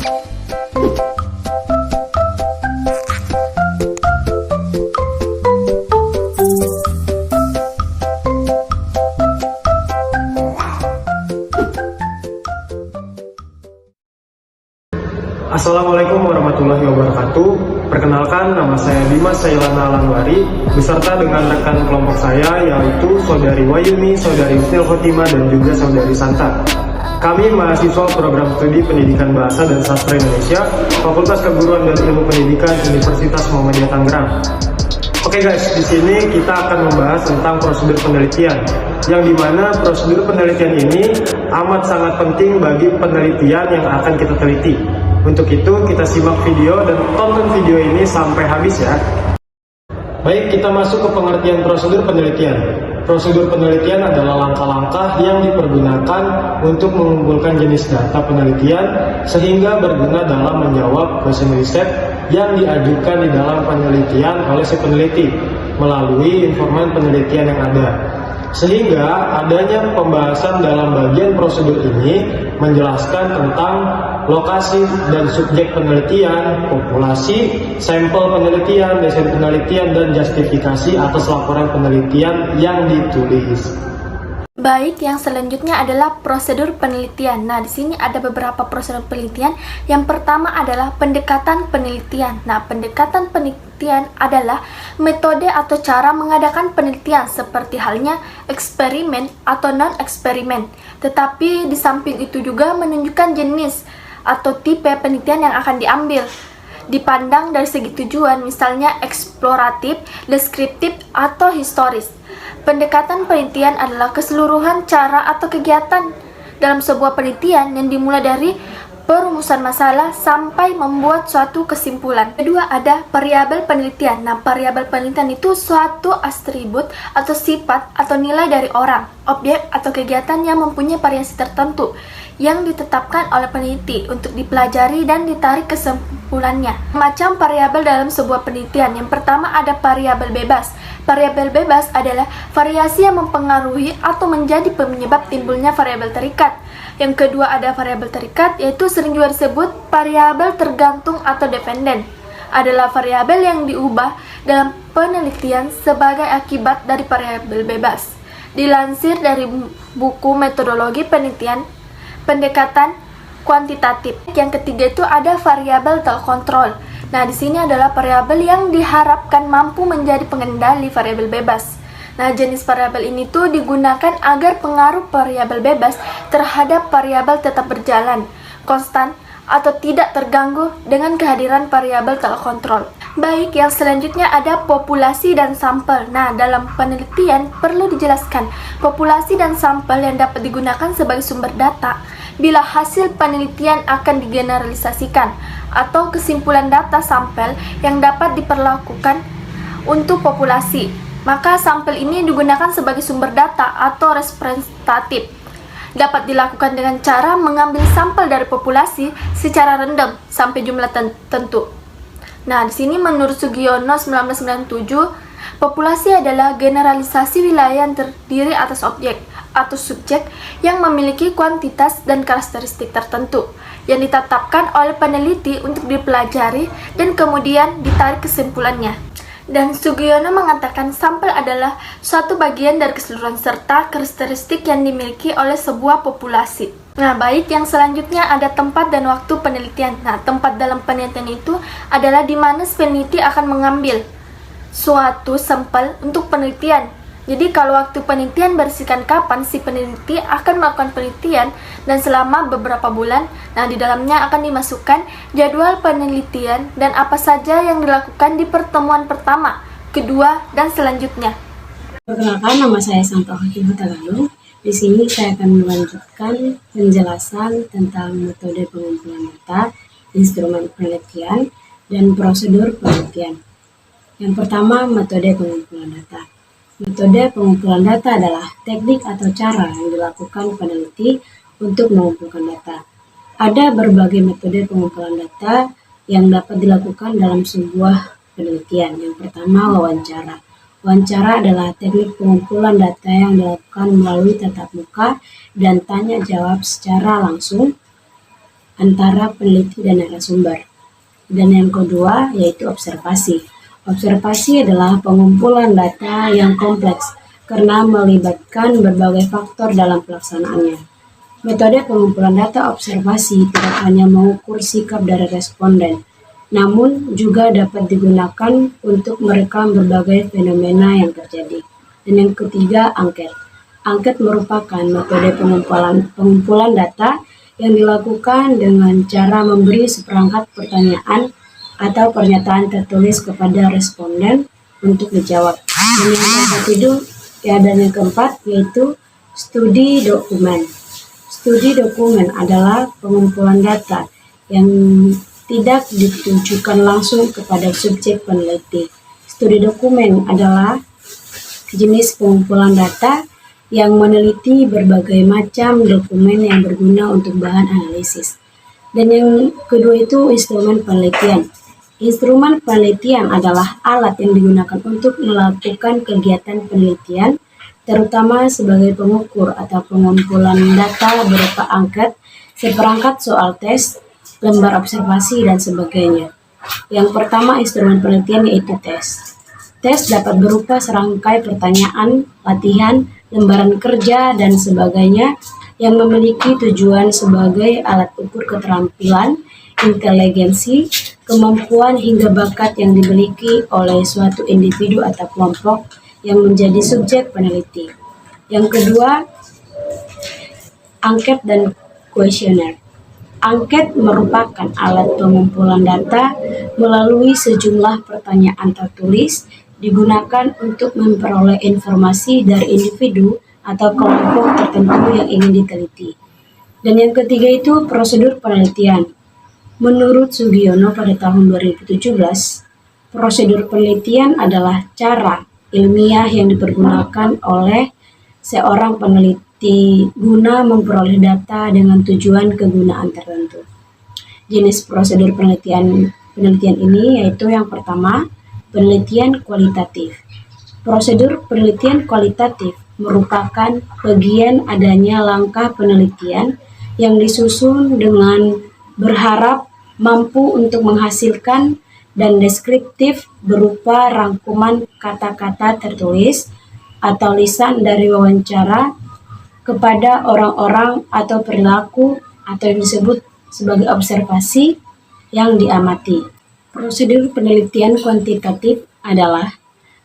Assalamualaikum warahmatullahi wabarakatuh. Perkenalkan, nama saya Dimas Sailana Lanwari beserta dengan rekan kelompok saya yaitu Saudari Wayumi, Saudari Husnil Khotimah, dan juga Saudari Santa. Kami mahasiswa program studi Pendidikan Bahasa dan Sastra Indonesia, Fakultas Keguruan dan Ilmu Pendidikan Universitas Muhammadiyah Tangerang. Oke guys, di sini kita akan membahas tentang prosedur penelitian, yang dimana prosedur penelitian ini amat sangat penting bagi penelitian yang akan kita teliti. Untuk itu, kita simak video dan tonton video ini sampai habis ya. Baik, kita masuk ke pengertian prosedur penelitian. Prosedur penelitian adalah langkah-langkah yang dipergunakan untuk mengumpulkan jenis data penelitian sehingga berguna dalam menjawab question riset yang diajukan di dalam penelitian oleh si peneliti melalui informan penelitian yang ada. Sehingga adanya pembahasan dalam bagian prosedur ini menjelaskan tentang lokasi dan subjek penelitian, populasi, sampel penelitian, desain penelitian, dan justifikasi atas laporan penelitian yang ditulis. Baik, yang selanjutnya adalah prosedur penelitian. Nah, di sini ada beberapa prosedur penelitian. Yang pertama adalah pendekatan penelitian. Nah, pendekatan penelitian adalah metode atau cara mengadakan penelitian seperti halnya eksperimen atau non-eksperimen. Tetapi di samping itu juga menunjukkan jenis atau tipe penelitian yang akan diambil. Dipandang dari segi tujuan, misalnya eksploratif, deskriptif, atau historis. Pendekatan penelitian adalah keseluruhan cara atau kegiatan dalam sebuah penelitian yang dimulai dari perumusan masalah sampai membuat suatu kesimpulan. Kedua, ada variabel penelitian. Nah, variabel penelitian itu suatu atribut atau sifat atau nilai dari orang, objek atau kegiatan yang mempunyai variasi tertentu yang ditetapkan oleh peneliti untuk dipelajari dan ditarik kesimpulannya. Macam variabel dalam sebuah penelitian. Yang pertama ada variabel bebas. Variabel bebas adalah variasi yang mempengaruhi atau menjadi penyebab timbulnya variabel terikat. Yang kedua ada variabel terikat, yaitu sering juga disebut variabel tergantung atau dependen. Adalah variabel yang diubah dalam penelitian sebagai akibat dari variabel bebas. Dilansir dari buku metodologi penelitian, pendekatan kuantitatif. Yang ketiga itu ada variabel terkontrol. Nah, di sini adalah variabel yang diharapkan mampu menjadi pengendali variabel bebas. Nah, jenis variabel ini tuh digunakan agar pengaruh variabel bebas terhadap variabel tetap berjalan, konstan, atau tidak terganggu dengan kehadiran variabel terkontrol. Baik, yang selanjutnya ada populasi dan sampel. Nah, dalam penelitian perlu dijelaskan populasi dan sampel yang dapat digunakan sebagai sumber data bila hasil penelitian akan digeneralisasikan atau kesimpulan data sampel yang dapat diperlakukan untuk populasi. Maka sampel ini digunakan sebagai sumber data atau representatif. Dapat dilakukan dengan cara mengambil sampel dari populasi secara random sampai jumlah tertentu. Nah, di sini menurut Sugiono 1997, populasi adalah generalisasi wilayah yang terdiri atas objek atau subjek yang memiliki kuantitas dan karakteristik tertentu yang ditetapkan oleh peneliti untuk dipelajari dan kemudian ditarik kesimpulannya. Dan Sugiono mengatakan sampel adalah suatu bagian dari keseluruhan serta karakteristik yang dimiliki oleh sebuah populasi. Nah, baik, yang selanjutnya ada tempat dan waktu penelitian. Nah, tempat dalam penelitian itu adalah di mana peneliti akan mengambil suatu sampel untuk penelitian. Jadi kalau waktu penelitian berisikan kapan si peneliti akan melakukan penelitian dan selama beberapa bulan. Nah, di dalamnya akan dimasukkan jadwal penelitian dan apa saja yang dilakukan di pertemuan pertama, kedua, dan selanjutnya. Perkenalkan, nama saya Santa Khotimah Tagalog. Di sini saya akan melanjutkan penjelasan tentang metode pengumpulan data, instrumen penelitian, dan prosedur penelitian. Yang pertama, metode pengumpulan data. Metode pengumpulan data adalah teknik atau cara yang dilakukan peneliti untuk mengumpulkan data. Ada berbagai metode pengumpulan data yang dapat dilakukan dalam sebuah penelitian. Yang pertama, wawancara. Wawancara adalah teknik pengumpulan data yang dilakukan melalui tatap muka dan tanya jawab secara langsung. antara peneliti dan narasumber. Dan yang kedua yaitu observasi. Observasi adalah pengumpulan data yang kompleks karena melibatkan berbagai faktor dalam pelaksanaannya. Metode pengumpulan data observasi tidak hanya mengukur sikap dari responden, namun juga dapat digunakan untuk merekam berbagai fenomena yang terjadi. Dan yang ketiga, angket. Angket merupakan metode pengumpulan data yang dilakukan dengan cara memberi seperangkat pertanyaan atau pernyataan tertulis kepada responden untuk dijawab. Dan yang keempat yaitu studi dokumen. Studi dokumen adalah pengumpulan data yang tidak ditujukan langsung kepada subjek peneliti. Studi dokumen adalah jenis pengumpulan data yang meneliti berbagai macam dokumen yang berguna untuk bahan analisis. Dan yang kedua itu instrumen penelitian. Instrumen penelitian adalah alat yang digunakan untuk melakukan kegiatan penelitian, terutama sebagai pengukur atau pengumpulan data berupa angket, seperangkat soal tes, lembar observasi, dan sebagainya. Yang pertama instrumen penelitian yaitu tes. Tes dapat berupa serangkai pertanyaan, latihan, lembaran kerja, dan sebagainya yang memiliki tujuan sebagai alat ukur keterampilan, inteligensi, kemampuan hingga bakat yang dimiliki oleh suatu individu atau kelompok yang menjadi subjek peneliti. Yang kedua, angket dan kuesioner. Angket merupakan alat pengumpulan data melalui sejumlah pertanyaan tertulis digunakan untuk memperoleh informasi dari individu atau kelompok tertentu yang ingin diteliti. Dan yang ketiga itu prosedur penelitian. Menurut Sugiono pada tahun 2017, prosedur penelitian adalah cara ilmiah yang dipergunakan oleh seorang peneliti guna memperoleh data dengan tujuan kegunaan tertentu. Jenis prosedur penelitian ini yaitu yang pertama, penelitian kualitatif. Prosedur penelitian kualitatif merupakan bagian adanya langkah penelitian yang disusun dengan berharap mampu untuk menghasilkan dan deskriptif berupa rangkuman kata-kata tertulis atau lisan dari wawancara kepada orang-orang atau perilaku atau yang disebut sebagai observasi yang diamati. Prosedur penelitian kuantitatif adalah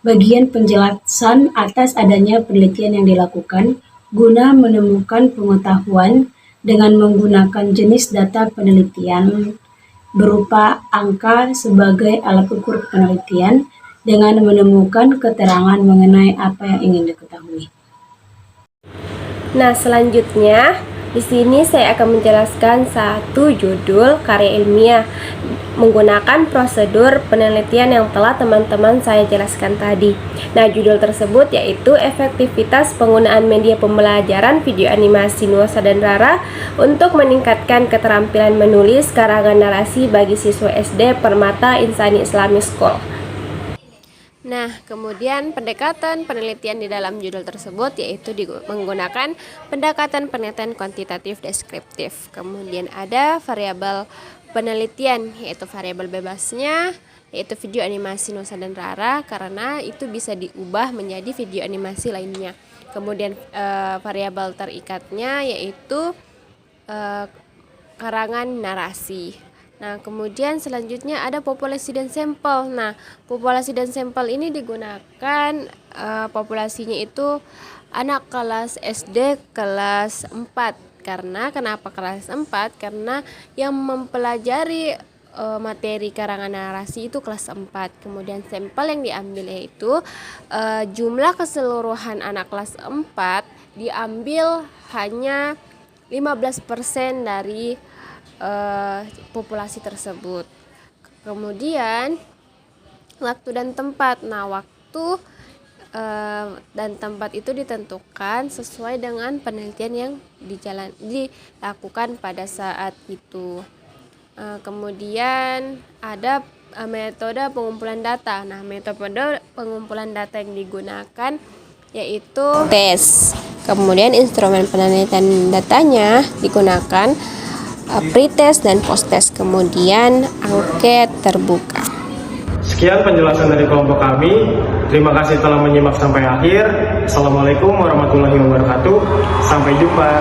bagian penjelasan atas adanya penelitian yang dilakukan guna menemukan pengetahuan dengan menggunakan jenis data penelitian berupa angka sebagai alat ukur penelitian dengan menemukan keterangan mengenai apa yang ingin diketahui. Nah, selanjutnya di sini saya akan menjelaskan satu judul karya ilmiah menggunakan prosedur penelitian yang telah teman-teman saya jelaskan tadi. Nah, judul tersebut yaitu efektivitas penggunaan media pembelajaran video animasi Nusa dan Rara untuk meningkatkan keterampilan menulis karangan narasi bagi siswa SD Permata Insani Islamic School. Nah, kemudian pendekatan penelitian di dalam judul tersebut yaitu menggunakan pendekatan penelitian kuantitatif deskriptif. Kemudian ada variabel penelitian yaitu variabel bebasnya yaitu video animasi Nusa dan Rara karena itu bisa diubah menjadi video animasi lainnya. Kemudian variabel terikatnya yaitu karangan narasi. Nah, kemudian selanjutnya ada populasi dan sampel. Nah, populasi dan sampel ini digunakan populasinya itu anak kelas SD kelas 4. Kenapa kelas 4? Karena yang mempelajari materi karangan narasi itu kelas 4. Kemudian sampel yang diambil yaitu jumlah keseluruhan anak kelas 4 diambil hanya 15% dari populasi tersebut. Kemudian waktu dan tempat. Nah, waktu dan tempat itu ditentukan sesuai dengan penelitian yang dilakukan pada saat itu. Kemudian ada metode pengumpulan data. Nah, metode pengumpulan data yang digunakan yaitu tes. Kemudian instrumen penelitian datanya digunakan pretest dan posttest, kemudian angket terbuka. Sekian penjelasan dari kelompok kami. Terima kasih telah menyimak sampai akhir. Assalamualaikum warahmatullahi wabarakatuh. Sampai jumpa.